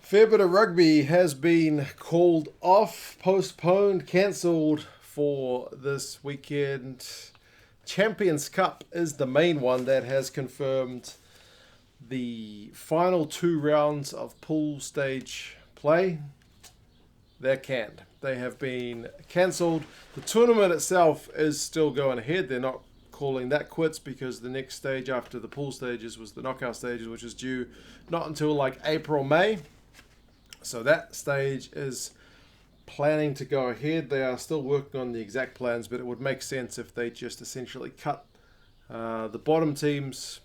Fair bit of rugby has been called off, postponed, cancelled for this weekend. Champions Cup is the main one that has confirmed the final two rounds of pool stage play. They're canned. They have been cancelled. The tournament itself is still going ahead. They're not calling that quits because the next stage after the pool stages was the knockout stages, which is due not until like April, May. So that stage is planning to go ahead. They are still working on the exact plans, but it would make sense if they just essentially cut the bottom teams,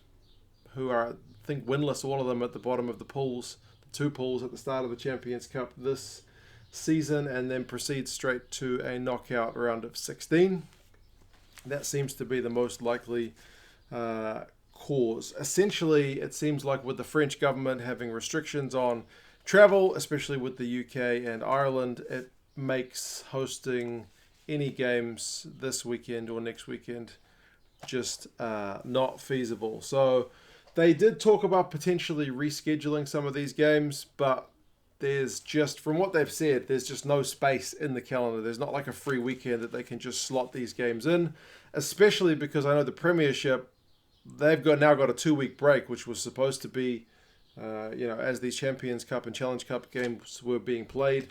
who are, I think, winless, all of them at the bottom of the pools, the two pools at the start of the Champions Cup this season, and then proceed straight to a knockout round of 16. That seems to be the most likely cause. Essentially, it seems like with the French government having restrictions on travel, especially with the UK and Ireland, it makes hosting any games this weekend or next weekend just not feasible. So they did talk about potentially rescheduling some of these games, but there's just, from what they've said, there's just no space in the calendar. There's not like a free weekend that they can just slot these games in, especially because I know the Premiership, they've now got a 2-week break, which was supposed to be as these Champions Cup and Challenge Cup games were being played.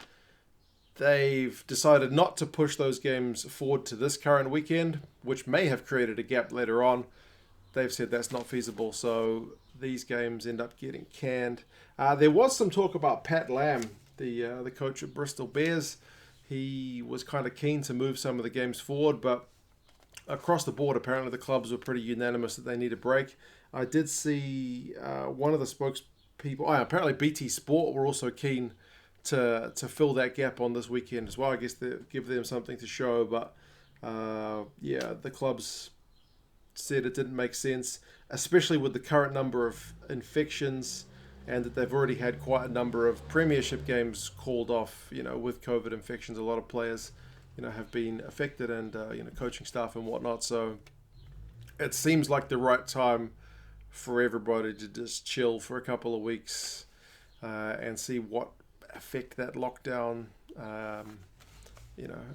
They've decided not to push those games forward to this current weekend, which may have created a gap later on. They've said that's not feasible, so these games end up getting canned. There was some talk about Pat Lam, the coach of Bristol Bears. He was kind of keen to move some of the games forward, but across the board, apparently the clubs were pretty unanimous that they need a break. I did see one of the spokespeople, apparently BT Sport were also keen to fill that gap on this weekend as well. I guess they give them something to show, but the clubs said it didn't make sense, especially with the current number of infections and that they've already had quite a number of Premiership games called off, with COVID infections. A lot of players, have been affected, and, coaching staff and whatnot. So it seems like the right time for everybody to just chill for a couple of weeks and see what effect that lockdown,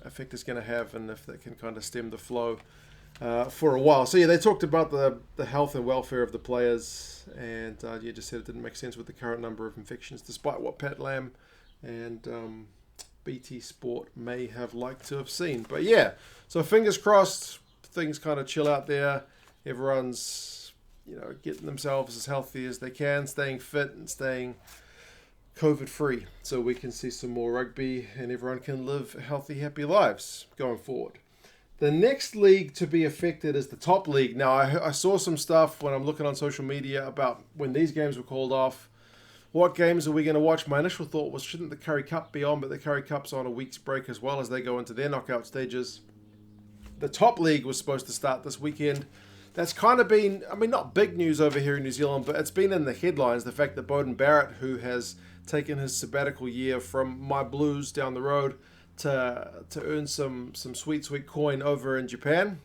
effect is going to have, and if they can kind of stem the flow for a while. So they talked about the health and welfare of the players, and just said it didn't make sense with the current number of infections, despite what Pat Lam and BT Sport may have liked to have seen. But so fingers crossed, things kind of chill out there. Everyone's, getting themselves as healthy as they can, staying fit and staying COVID free, so we can see some more rugby and everyone can live healthy, happy lives going forward. The next league to be affected is the top league. Now, I saw some stuff when I'm looking on social media about when these games were called off. What games are we going to watch? My initial thought was, shouldn't the Curry Cup be on? But the Curry Cup's on a week's break as well as they go into their knockout stages. The top league was supposed to start this weekend. That's kind of been, not big news over here in New Zealand, but it's been in the headlines. The fact that Beauden Barrett, who has taken his sabbatical year from my Blues down the road to earn some sweet coin over in Japan.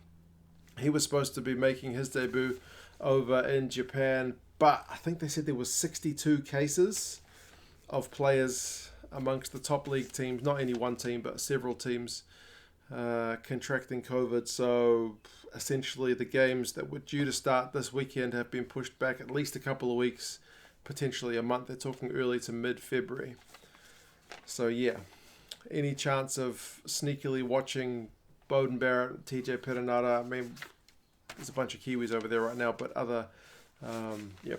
He was supposed to be making his debut over in Japan, but I think they said there was 62 cases of players amongst the top league teams, not any one team, but several teams contracting COVID. So essentially the games that were due to start this weekend have been pushed back at least a couple of weeks, potentially a month. They're talking early to mid-February. So any chance of sneakily watching Beauden Barrett, TJ Perenara? There's a bunch of Kiwis over there right now, but other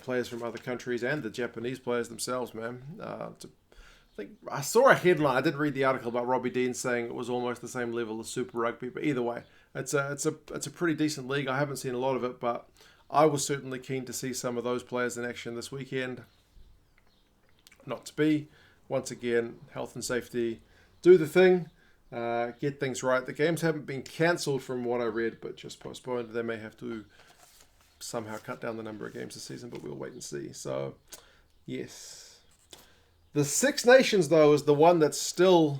players from other countries and the Japanese players themselves, man. I think I saw a headline. I didn't read the article about Robbie Dean saying it was almost the same level as Super Rugby, but either way, it's a pretty decent league. I haven't seen a lot of it, but I was certainly keen to see some of those players in action this weekend. Not to be. Once again, health and safety, do the thing, get things right. The games haven't been cancelled from what I read, but just postponed. They may have to somehow cut down the number of games this season, but we'll wait and see. So, yes. The Six Nations, though, is the one that's still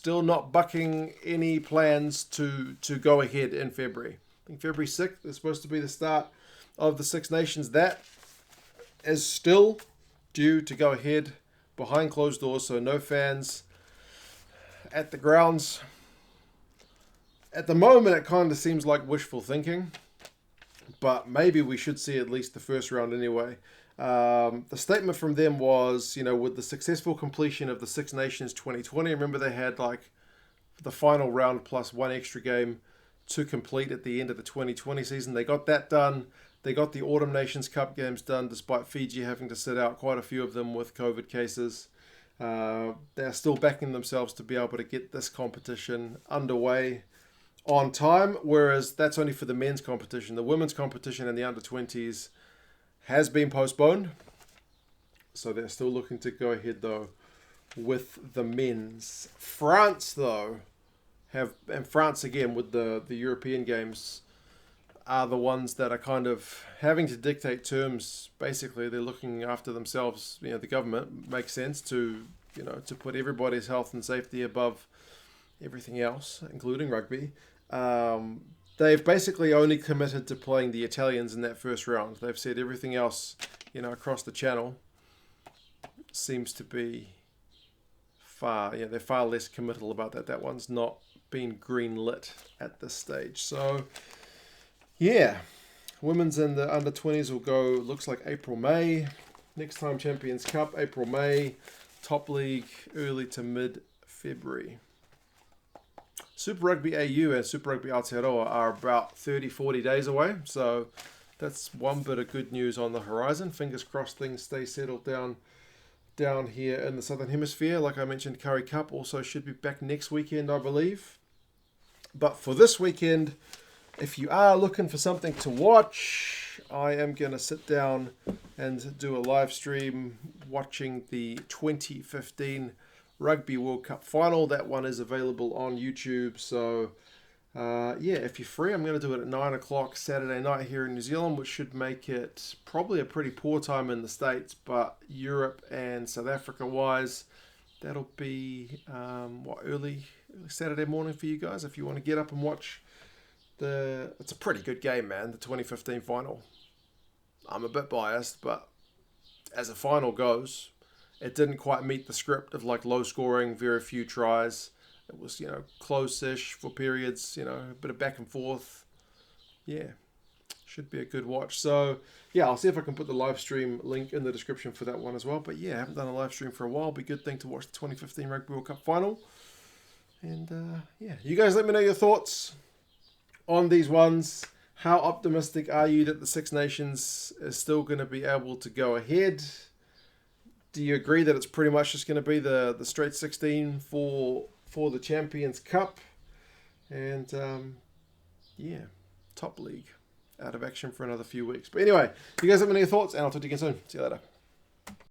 not bucking any plans to go ahead in February. I think February 6th is supposed to be the start of the Six Nations. That is still due to go ahead behind closed doors, so no fans at the grounds. At the moment, it kind of seems like wishful thinking, but maybe we should see at least the first round anyway. The statement from them was, with the successful completion of the Six Nations 2020, remember they had like the final round plus one extra game to complete at the end of the 2020 season. They got that done. They got the Autumn Nations Cup games done, despite Fiji having to sit out quite a few of them with COVID cases. They're still backing themselves to be able to get this competition underway on time, whereas that's only for the men's competition. The women's competition and the under-20s has been postponed. So they're still looking to go ahead, though, with the men's. France, though, and France, again, with the European games, are the ones that are kind of having to dictate terms. Basically, they're looking after themselves. The government makes sense to put everybody's health and safety above everything else, including rugby. They've basically only committed to playing the Italians in that first round. They've said everything else, across the channel seems to be they're far less committal about that. That one's not been green lit at this stage. So, yeah, women's and the under-20s will go, looks like April, May. Next time Champions Cup, April, May. Top League, early to mid-February. Super Rugby AU and Super Rugby Aotearoa are about 30-40 days away. So that's one bit of good news on the horizon. Fingers crossed things stay settled down here in the Southern Hemisphere. Like I mentioned, Curry Cup also should be back next weekend, I believe. But for this weekend, if you are looking for something to watch, I am going to sit down and do a live stream watching the 2015 Rugby World Cup final. That one is available on YouTube. So, if you're free, I'm going to do it at 9 o'clock Saturday night here in New Zealand, which should make it probably a pretty poor time in the States. But Europe and South Africa-wise, that'll be, early Saturday morning for you guys if you want to get up and watch it's a pretty good game, man, the 2015 final. I'm a bit biased, but as a final goes, it didn't quite meet the script of like low scoring, very few tries. It was, close-ish for periods, a bit of back and forth. Yeah, should be a good watch. So, yeah, I'll see if I can put the live stream link in the description for that one as well. But yeah, I haven't done a live stream for a while. Be a good thing to watch the 2015 Rugby World Cup final. And you guys let me know your thoughts on these ones. How optimistic are you that the Six Nations is still going to be able to go ahead? Do you agree that it's pretty much just going to be the straight 16 for the Champions Cup? And top league out of action for another few weeks. But anyway, you guys let me know your thoughts, and I'll talk to you again soon. See you later.